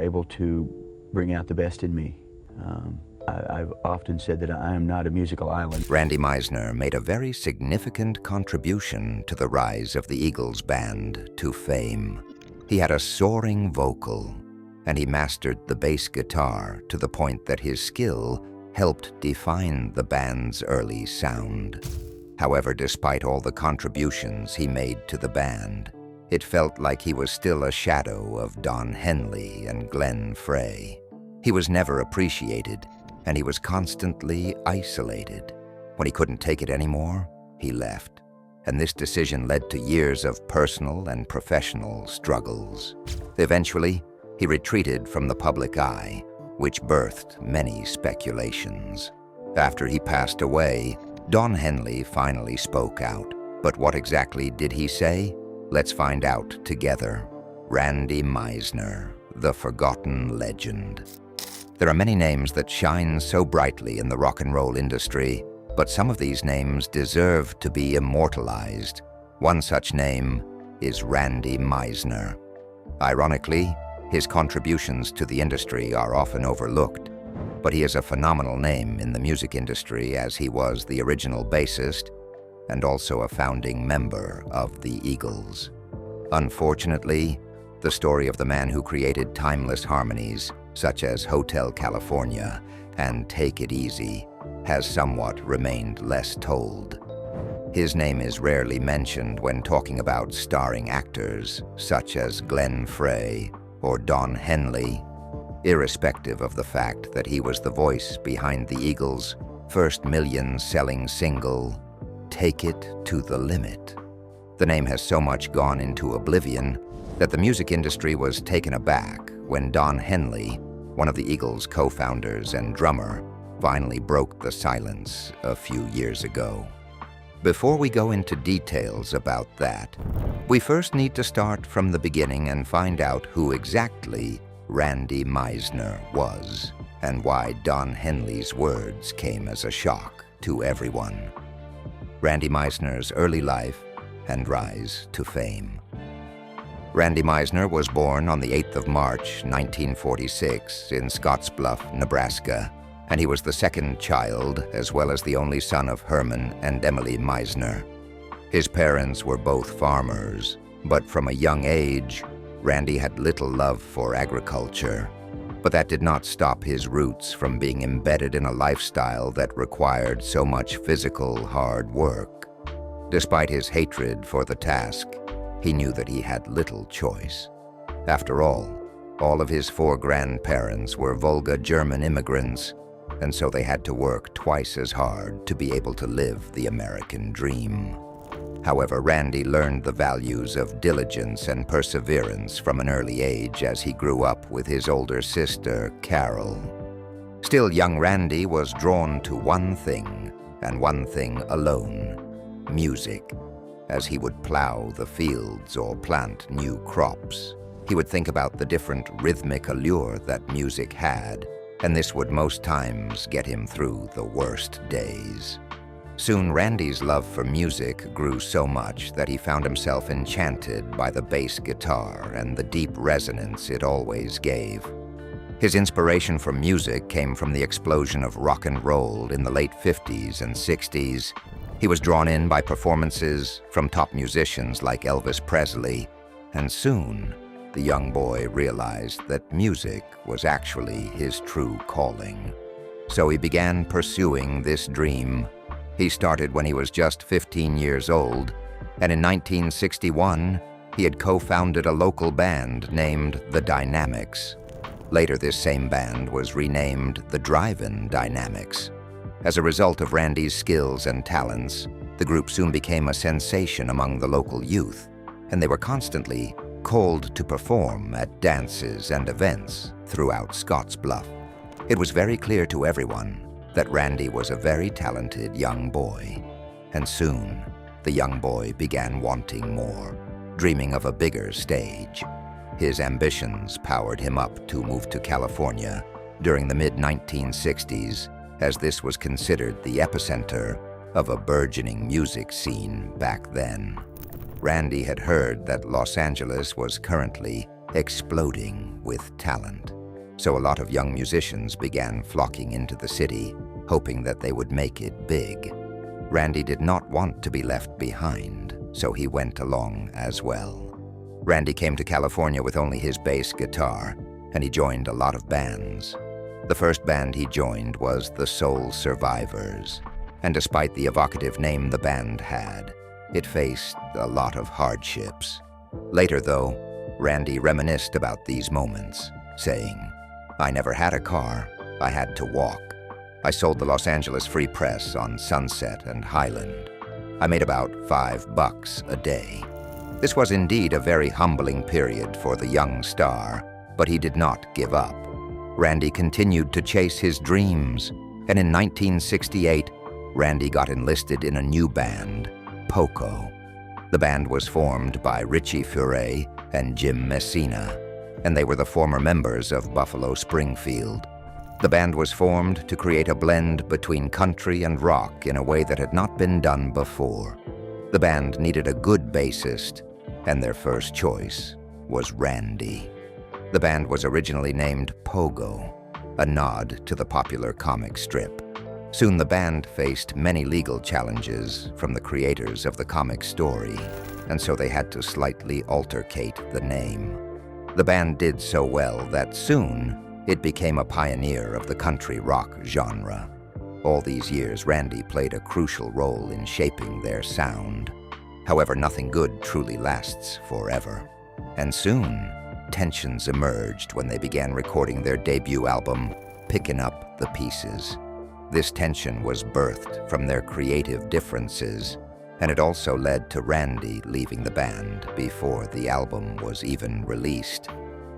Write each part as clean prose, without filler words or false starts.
able to bring out the best in me. I've often said that I am not a musical island. Randy Meisner made a very significant contribution to the rise of the Eagles band to fame. He had a soaring vocal, and he mastered the bass guitar to the point that his skill helped define the band's early sound. However, despite all the contributions he made to the band, it felt like he was still a shadow of Don Henley and Glenn Frey. He was never appreciated, and he was constantly isolated. When he couldn't take it anymore, he left. And this decision led to years of personal and professional struggles. Eventually, he retreated from the public eye, which birthed many speculations. After he passed away, Don Henley finally spoke out. But what exactly did he say? Let's find out together. Randy Meisner, the forgotten legend. There are many names that shine so brightly in the rock and roll industry, but some of these names deserve to be immortalized. One such name is Randy Meisner. Ironically, his contributions to the industry are often overlooked, but he is a phenomenal name in the music industry as he was the original bassist and also a founding member of the Eagles. Unfortunately, the story of the man who created timeless harmonies such as Hotel California and Take It Easy has somewhat remained less told. His name is rarely mentioned when talking about starring actors such as Glenn Frey or Don Henley, irrespective of the fact that he was the voice behind the Eagles' first million-selling single, Take It to the Limit. The name has so much gone into oblivion that the music industry was taken aback when Don Henley, one of the Eagles' co-founders and drummer, finally broke the silence a few years ago. Before we go into details about that, we first need to start from the beginning and find out who exactly Randy Meisner was and why Don Henley's words came as a shock to everyone. Randy Meisner's early life and rise to fame. Randy Meisner was born on the 8th of March, 1946 in Scottsbluff, Nebraska, and he was the second child as well as the only son of Herman and Emily Meisner. His parents were both farmers, but from a young age, Randy had little love for agriculture. But that did not stop his roots from being embedded in a lifestyle that required so much physical hard work. Despite his hatred for the task, he knew that he had little choice. After all of his 4 grandparents were Volga German immigrants, and so they had to work twice as hard to be able to live the American dream. However, Randy learned the values of diligence and perseverance from an early age as he grew up with his older sister, Carol. Still, young Randy was drawn to one thing, and one thing alone: music. As he would plow the fields or plant new crops, he would think about the different rhythmic allure that music had, and this would most times get him through the worst days. Soon, Randy's love for music grew so much that he found himself enchanted by the bass guitar and the deep resonance it always gave. His inspiration for music came from the explosion of rock and roll in the late 50s and 60s. He was drawn in by performances from top musicians like Elvis Presley, and soon, the young boy realized that music was actually his true calling. So he began pursuing this dream. He started when he was just 15 years old, and in 1961, he had co-founded a local band named The Dynamics. Later, this same band was renamed the Drive-In Dynamics. As a result of Randy's skills and talents, the group soon became a sensation among the local youth, and they were constantly called to perform at dances and events throughout Scottsbluff. It was very clear to everyone that Randy was a very talented young boy, and soon the young boy began wanting more, dreaming of a bigger stage. His ambitions powered him up to move to California during the mid-1960s, as this was considered the epicenter of a burgeoning music scene back then. Randy had heard that Los Angeles was currently exploding with talent. so a lot of young musicians began flocking into the city, hoping that they would make it big. Randy did not want to be left behind, so he went along as well. Randy came to California with only his bass guitar, and he joined a lot of bands. The first band he joined was the Soul Survivors, and despite the evocative name the band had, it faced a lot of hardships. Later, though, Randy reminisced about these moments, saying, "I never had a car, I had to walk. I sold the Los Angeles Free Press on Sunset and Highland. I made about $5 a day." This was indeed a very humbling period for the young star, but he did not give up. Randy continued to chase his dreams, and in 1968, Randy got enlisted in a new band, Poco. The band was formed by Richie Frey and Jim Messina, and they were the former members of Buffalo Springfield. The band was formed to create a blend between country and rock in a way that had not been done before. The band needed a good bassist, and their first choice was Randy. The band was originally named Pogo, a nod to the popular comic strip. Soon the band faced many legal challenges from the creators of the comic story, and so they had to slightly altercate the name. The band did so well that soon it became a pioneer of the country rock genre. All these years, Randy played a crucial role in shaping their sound. However, nothing good truly lasts forever. And soon, tensions emerged when they began recording their debut album, Pickin' Up the Pieces. This tension was birthed from their creative differences, and it also led to Randy leaving the band before the album was even released.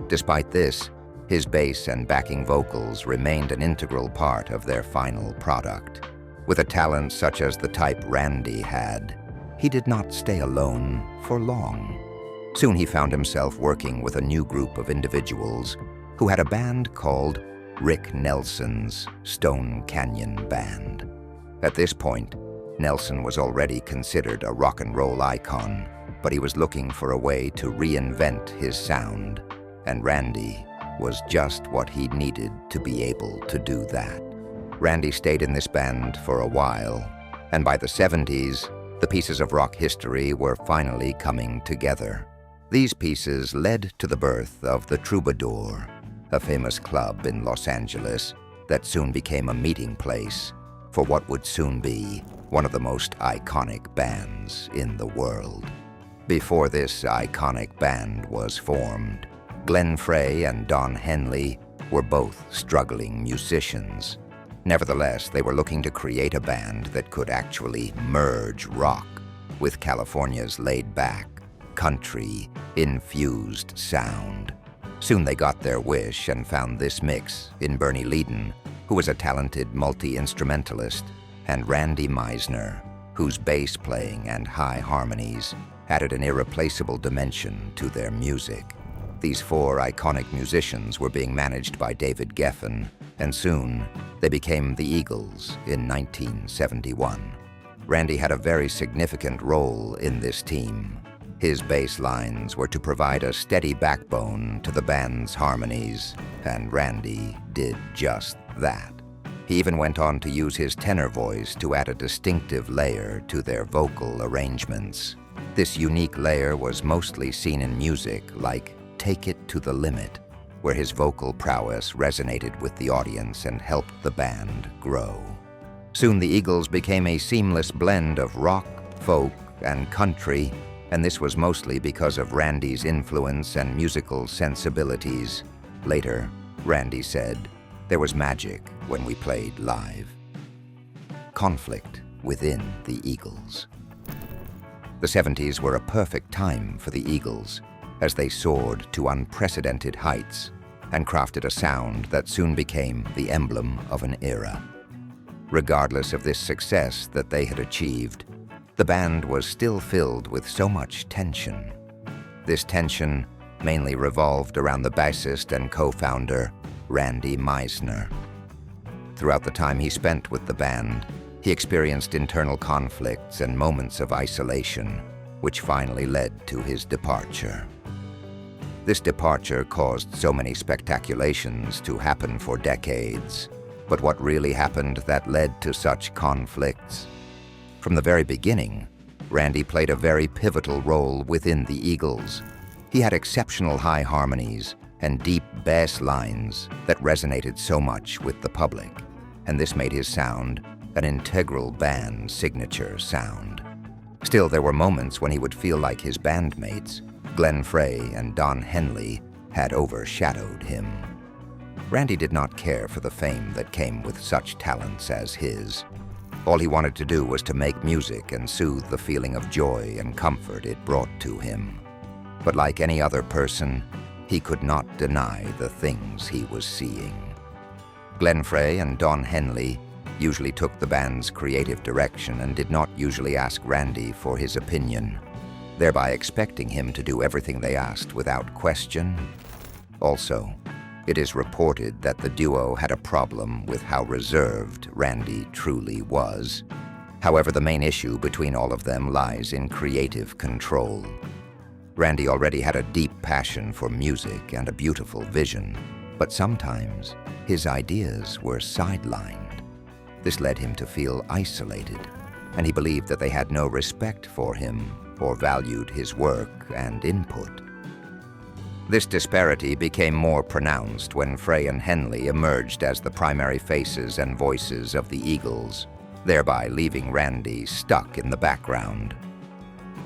Despite this, his bass and backing vocals remained an integral part of their final product. With a talent such as the type Randy had, he did not stay alone for long. Soon he found himself working with a new group of individuals who had a band called Rick Nelson's Stone Canyon Band. At this point, Nelson was already considered a rock and roll icon, but he was looking for a way to reinvent his sound, and Randy was just what he needed to be able to do that. Randy stayed in this band for a while, and by the 70s, the pieces of rock history were finally coming together. These pieces led to the birth of the Troubadour, a famous club in Los Angeles that soon became a meeting place for what would soon be one of the most iconic bands in the world. Before this iconic band was formed, Glenn Frey and Don Henley were both struggling musicians. Nevertheless, they were looking to create a band that could actually merge rock with California's laid-back, country-infused sound. Soon they got their wish and found this mix in Bernie Leadon, who was a talented multi-instrumentalist, and Randy Meisner, whose bass playing and high harmonies added an irreplaceable dimension to their music. These four iconic musicians were being managed by David Geffen, and soon they became the Eagles in 1971. Randy had a very significant role in this team. His bass lines were to provide a steady backbone to the band's harmonies, and Randy did just that. He even went on to use his tenor voice to add a distinctive layer to their vocal arrangements. This unique layer was mostly seen in music like Take It to the Limit, where his vocal prowess resonated with the audience and helped the band grow. Soon the Eagles became a seamless blend of rock, folk, and country, and this was mostly because of Randy's influence and musical sensibilities. Later, Randy said, "There was magic when we played live." Conflict within the Eagles. The 70s were a perfect time for the Eagles, as they soared to unprecedented heights and crafted a sound that soon became the emblem of an era. Regardless of this success that they had achieved, the band was still filled with so much tension. This tension mainly revolved around the bassist and co-founder, Randy Meisner. Throughout the time he spent with the band, he experienced internal conflicts and moments of isolation, which finally led to his departure. This departure caused so many spectaculations to happen for decades. But what really happened that led to such conflicts? From the very beginning, Randy played a very pivotal role within the Eagles. He had exceptional high harmonies and deep bass lines that resonated so much with the public, and this made his sound an integral band signature sound. Still, there were moments when he would feel like his bandmates, Glenn Frey and Don Henley, had overshadowed him. Randy did not care for the fame that came with such talents as his. All he wanted to do was to make music and soothe the feeling of joy and comfort it brought to him. But like any other person, he could not deny the things he was seeing. Glenn Frey and Don Henley usually took the band's creative direction and did not usually ask Randy for his opinion, thereby expecting him to do everything they asked without question. Also, it is reported that the duo had a problem with how reserved Randy truly was. However, the main issue between all of them lies in creative control. Randy already had a deep passion for music and a beautiful vision, but sometimes his ideas were sidelined. This led him to feel isolated, and he believed that they had no respect for him or valued his work and input. This disparity became more pronounced when Frey and Henley emerged as the primary faces and voices of the Eagles, thereby leaving Randy stuck in the background.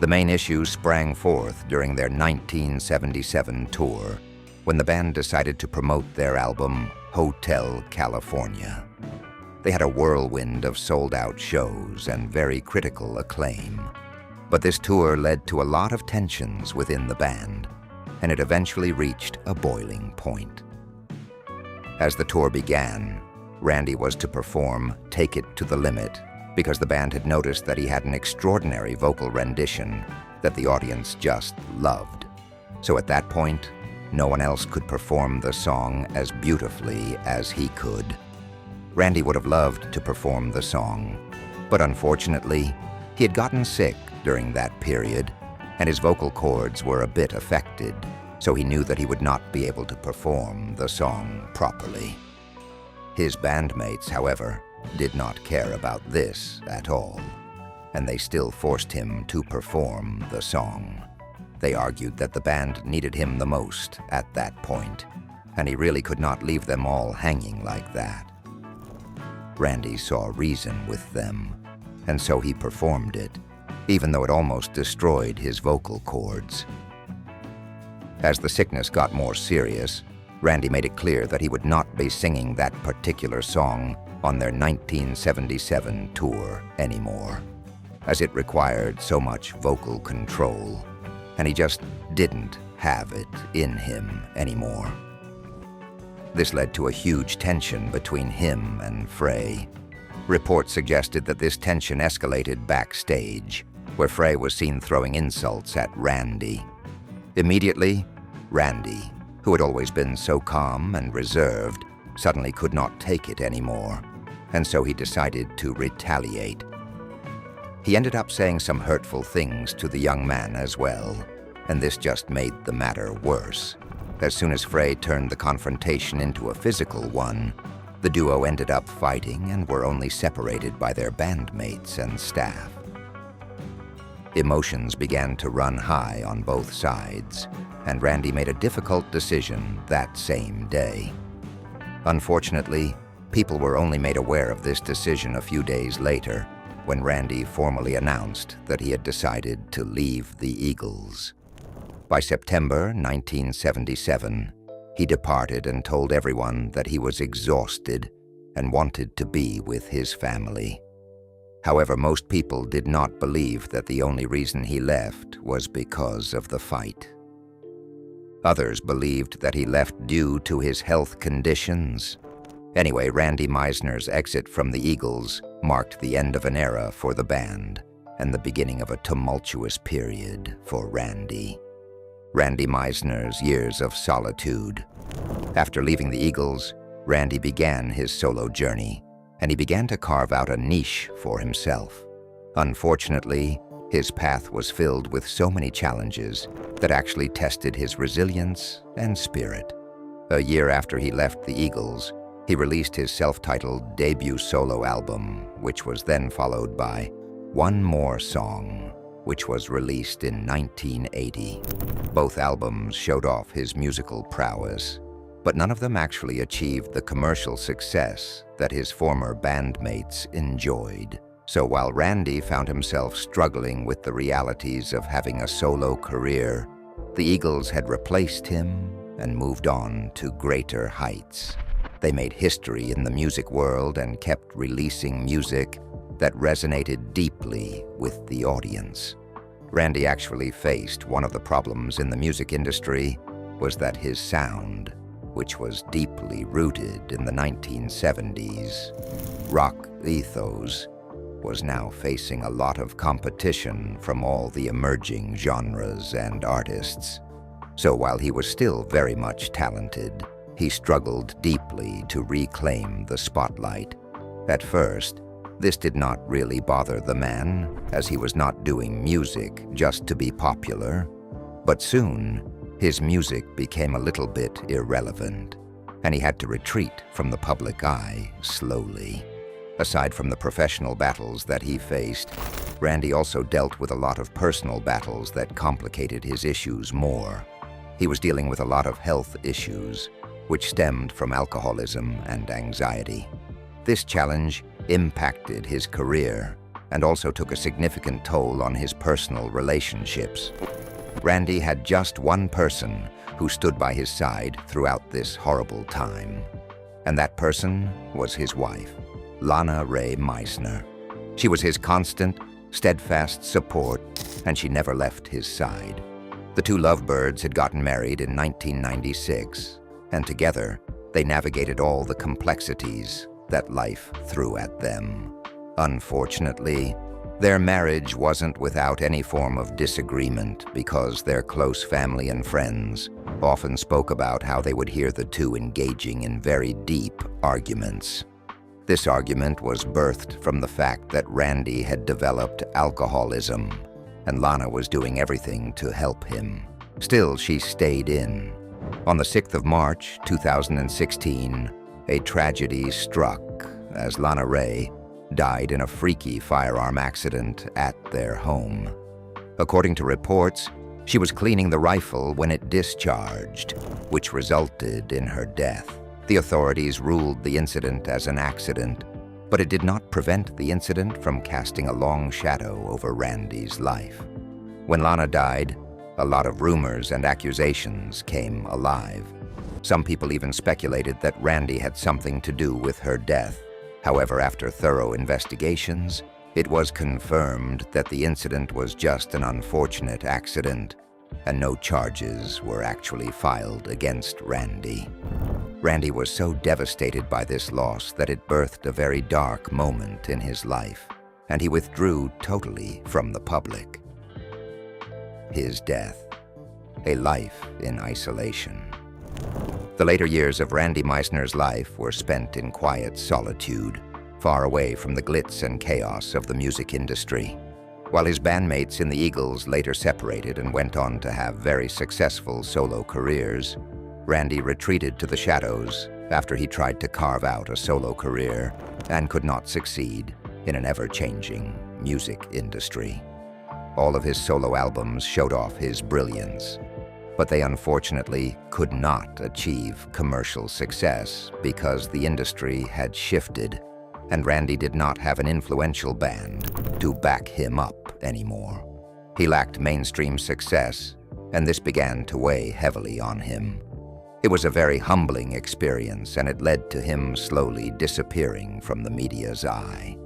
The main issue sprang forth during their 1977 tour, when the band decided to promote their album, Hotel California. They had a whirlwind of sold-out shows and very critical acclaim. But this tour led to a lot of tensions within the band, and it eventually reached a boiling point. As the tour began, Randy was to perform Take It to the Limit because the band had noticed that he had an extraordinary vocal rendition that the audience just loved. So at that point, no one else could perform the song as beautifully as he could. Randy would have loved to perform the song, but unfortunately, he had gotten sick during that period, and his vocal cords were a bit affected, so he knew that he would not be able to perform the song properly. His bandmates, however, did not care about this at all, and they still forced him to perform the song. They argued that the band needed him the most at that point, and he really could not leave them all hanging like that. Randy saw reason with them, and so he performed it, even though it almost destroyed his vocal cords. As the sickness got more serious, Randy made it clear that he would not be singing that particular song on their 1977 tour anymore, as it required so much vocal control, and he just didn't have it in him anymore. This led to a huge tension between him and Frey. Reports suggested that this tension escalated backstage, where Frey was seen throwing insults at Randy. Immediately, Randy, who had always been so calm and reserved, suddenly could not take it anymore, and so he decided to retaliate. He ended up saying some hurtful things to the young man as well, and this just made the matter worse. As soon as Frey turned the confrontation into a physical one, the duo ended up fighting and were only separated by their bandmates and staff. Emotions began to run high on both sides, and Randy made a difficult decision that same day. Unfortunately, people were only made aware of this decision a few days later, when Randy formally announced that he had decided to leave the Eagles. By September 1977, he departed and told everyone that he was exhausted and wanted to be with his family. However, most people did not believe that the only reason he left was because of the fight. Others believed that he left due to his health conditions. Anyway, Randy Meisner's exit from the Eagles marked the end of an era for the band and the beginning of a tumultuous period for Randy. Randy Meisner's years of solitude. After leaving the Eagles, Randy began his solo journey, and he began to carve out a niche for himself. Unfortunately, His path was filled with so many challenges that actually tested his resilience and spirit. A year after he left the Eagles, he released his self-titled debut solo album, which was then followed by One More Song, which was released in 1980. Both albums showed off his musical prowess, but none of them actually achieved the commercial success that his former bandmates enjoyed. So while Randy found himself struggling with the realities of having a solo career, the Eagles had replaced him and moved on to greater heights. They made history in the music world and kept releasing music that resonated deeply with the audience. Randy actually faced one of the problems in the music industry was that his sound, which was deeply rooted in the 1970s rock ethos, was now facing a lot of competition from all the emerging genres and artists. So while he was still very much talented, he struggled deeply to reclaim the spotlight. At first, this did not really bother the man, as he was not doing music just to be popular. But soon, his music became a little bit irrelevant, and he had to retreat from the public eye slowly. Aside from the professional battles that he faced, Randy also dealt with a lot of personal battles that complicated his issues more. He was dealing with a lot of health issues, which stemmed from alcoholism and anxiety. This challenge impacted his career and also took a significant toll on his personal relationships. Randy had just one person who stood by his side throughout this horrible time, and that person was his wife, Lana Ray Meisner. She was his constant, steadfast support, and she never left his side. The two lovebirds had gotten married in 1996, and together they navigated all the complexities that life threw at them. Unfortunately, their marriage wasn't without any form of disagreement because their close family and friends often spoke about how they would hear the two engaging in very deep arguments. This argument was birthed from the fact that Randy had developed alcoholism, and Lana was doing everything to help him. Still, she stayed in. On the 6th of March, 2016, a tragedy struck as Lana Ray died in a freaky firearm accident at their home. According to reports, she was cleaning the rifle when it discharged, which resulted in her death. The authorities ruled the incident as an accident, but it did not prevent the incident from casting a long shadow over Randy's life. When Lana died, a lot of rumors and accusations came alive. Some people even speculated that Randy had something to do with her death. However, after thorough investigations, it was confirmed that the incident was just an unfortunate accident, and no charges were actually filed against Randy. Randy was so devastated by this loss that it birthed a very dark moment in his life, and he withdrew totally from the public. His death, a life in isolation. The later years of Randy Meisner's life were spent in quiet solitude, far away from the glitz and chaos of the music industry. While his bandmates in the Eagles later separated and went on to have very successful solo careers, Randy retreated to the shadows after he tried to carve out a solo career and could not succeed in an ever-changing music industry. All of his solo albums showed off his brilliance, but they unfortunately could not achieve commercial success because the industry had shifted and Randy did not have an influential band to back him up anymore. He lacked mainstream success, and this began to weigh heavily on him. It was a very humbling experience, and it led to him slowly disappearing from the media's eye.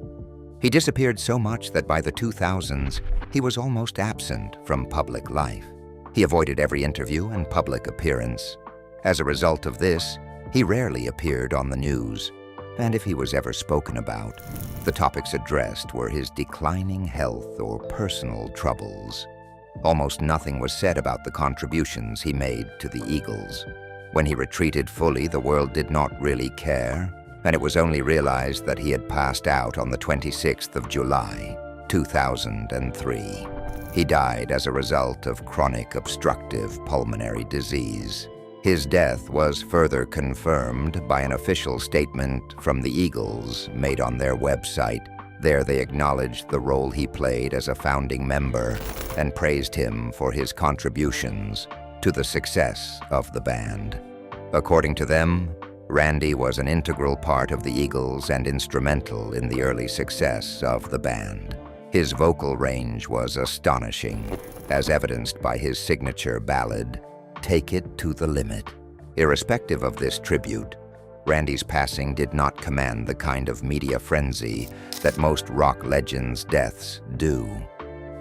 He disappeared so much that by the 2000s, he was almost absent from public life. He avoided every interview and public appearance. As a result of this, he rarely appeared on the news, and if he was ever spoken about, the topics addressed were his declining health or personal troubles. Almost nothing was said about the contributions he made to the Eagles. When he retreated fully, the world did not really care, and it was only realized that he had passed out on the 26th of July, 2003. He died as a result of chronic obstructive pulmonary disease. His death was further confirmed by an official statement from the Eagles made on their website. There they acknowledged the role he played as a founding member and praised him for his contributions to the success of the band. According to them, Randy was an integral part of the Eagles and instrumental in the early success of the band. His vocal range was astonishing, as evidenced by his signature ballad, "Take It to the Limit." Irrespective of this tribute, Randy's passing did not command the kind of media frenzy that most rock legends' deaths do.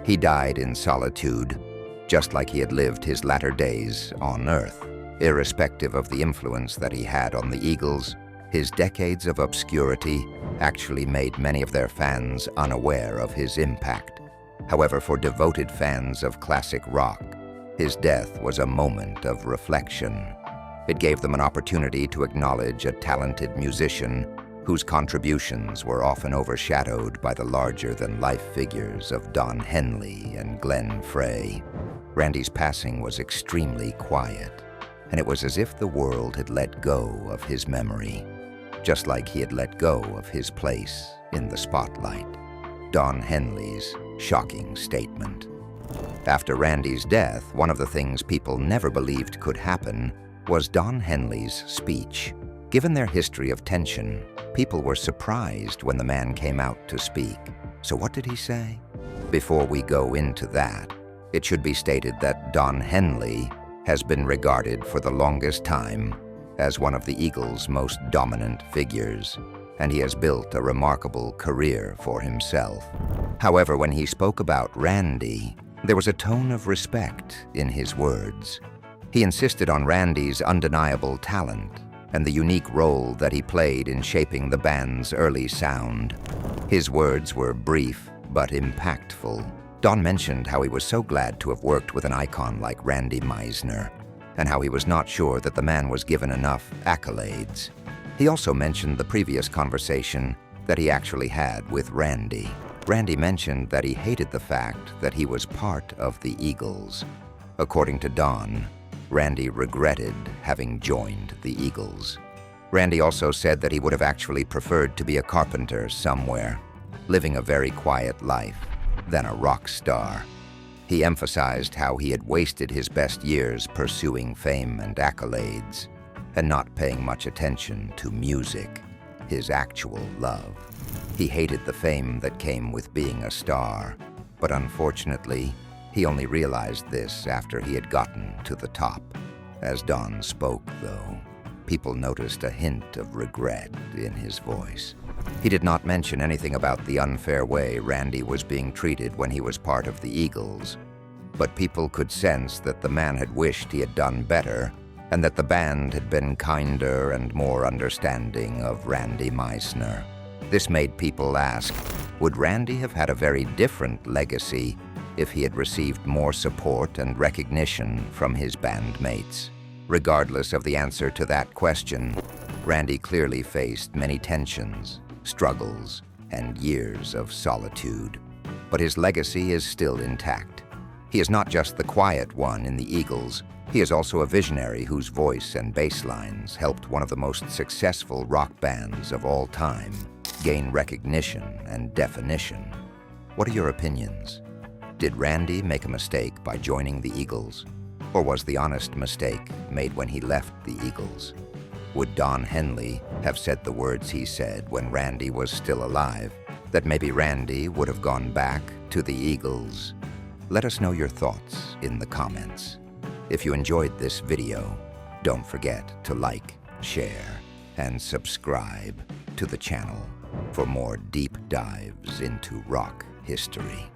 He died in solitude, just like he had lived his latter days on Earth. Irrespective of the influence that he had on the Eagles, his decades of obscurity actually made many of their fans unaware of his impact. However, for devoted fans of classic rock, his death was a moment of reflection. It gave them an opportunity to acknowledge a talented musician whose contributions were often overshadowed by the larger-than-life figures of Don Henley and Glenn Frey. Randy's passing was extremely quiet, and it was as if the world had let go of his memory, just like he had let go of his place in the spotlight. Don Henley's shocking statement. After Randy's death, one of the things people never believed could happen was Don Henley's speech. Given their history of tension, people were surprised when the man came out to speak. So what did he say? Before we go into that, it should be stated that Don Henley has been regarded for the longest time as one of the Eagles' most dominant figures, and he has built a remarkable career for himself. However, when he spoke about Randy, there was a tone of respect in his words. He insisted on Randy's undeniable talent and the unique role that he played in shaping the band's early sound. His words were brief but impactful. Don mentioned how he was so glad to have worked with an icon like Randy Meisner, and how he was not sure that the man was given enough accolades. He also mentioned the previous conversation that he actually had with Randy. Randy mentioned that he hated the fact that he was part of the Eagles. According to Don, Randy regretted having joined the Eagles. Randy also said that he would have actually preferred to be a carpenter somewhere, living a very quiet life, than a rock star. He emphasized how he had wasted his best years pursuing fame and accolades, and not paying much attention to music, his actual love. He hated the fame that came with being a star, but unfortunately, he only realized this after he had gotten to the top. As Don spoke, though, people noticed a hint of regret in his voice. He did not mention anything about the unfair way Randy was being treated when he was part of the Eagles, but people could sense that the man had wished he had done better, and that the band had been kinder and more understanding of Randy Meisner. This made people ask, would Randy have had a very different legacy if he had received more support and recognition from his bandmates? Regardless of the answer to that question, Randy clearly faced many tensions, struggles, and years of solitude. But his legacy is still intact. He is not just the quiet one in the Eagles, he is also a visionary whose voice and bass lines helped one of the most successful rock bands of all time gain recognition and definition. What are your opinions? Did Randy make a mistake by joining the Eagles? Or was the honest mistake made when he left the Eagles? Would Don Henley have said the words he said when Randy was still alive, that maybe Randy would have gone back to the Eagles? Let us know your thoughts in the comments. If you enjoyed this video, don't forget to like, share, and subscribe to the channel for more deep dives into rock history.